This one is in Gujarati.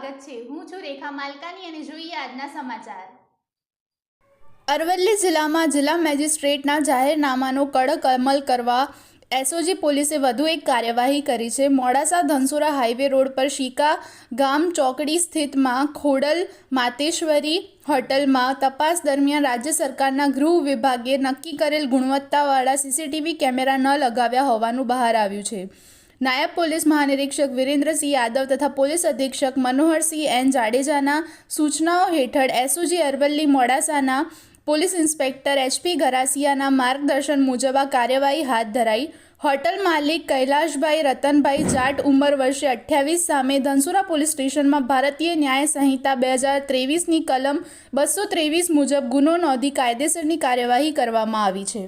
સ્વાગત છે। હું છું રેખા માલકાની અને જોઈએ આજના સમાચાર। અરવલ્લી જિલ્લામાં જિલ્લા મેજિસ્ટ્રેટના જાહેરનામાનો કડક અમલ કરવા એસઓજી પોલીસે વધુ એક કાર્યવાહી કરી છે। મોડાસા ધનસુરા હાઈવે રોડ પર શીકા ગામ ચોકડી સ્થિતમાં ખોડલ માતેશ્વરી હોટલમાં તપાસ દરમિયાન રાજ્ય સરકારના ગૃહ વિભાગે નક્કી કરેલ ગુણવત્તાવાળા સીસીટીવી કેમેરા ન લગાવ્યા હોવાનું બહાર આવ્યું છે। નાયબ પોલીસ મહાનિરીક્ષક વિરેન્દ્રસિંહ યાદવ તથા પોલીસ અધિક્ષક મનોહરસિંહ એન જાડેજાના સૂચનાઓ હેઠળ એસઓજી અરવલ્લી મોડાસાના પોલીસ ઇન્સ્પેક્ટર એચપી ગરાસિયાના માર્ગદર્શન મુજબ આ કાર્યવાહી હાથ ધરાઈ। હોટલ માલિક કૈલાશભાઈ રતનભાઈ જાટ ઉંમર વર્ષે 28 સામે ધનસુરા પોલીસ સ્ટેશનમાં ભારતીય ન્યાય સંહિતા 2023ની કલમ 223 મુજબ ગુનો નોંધી કાયદેસરની કાર્યવાહી કરવામાં આવી છે।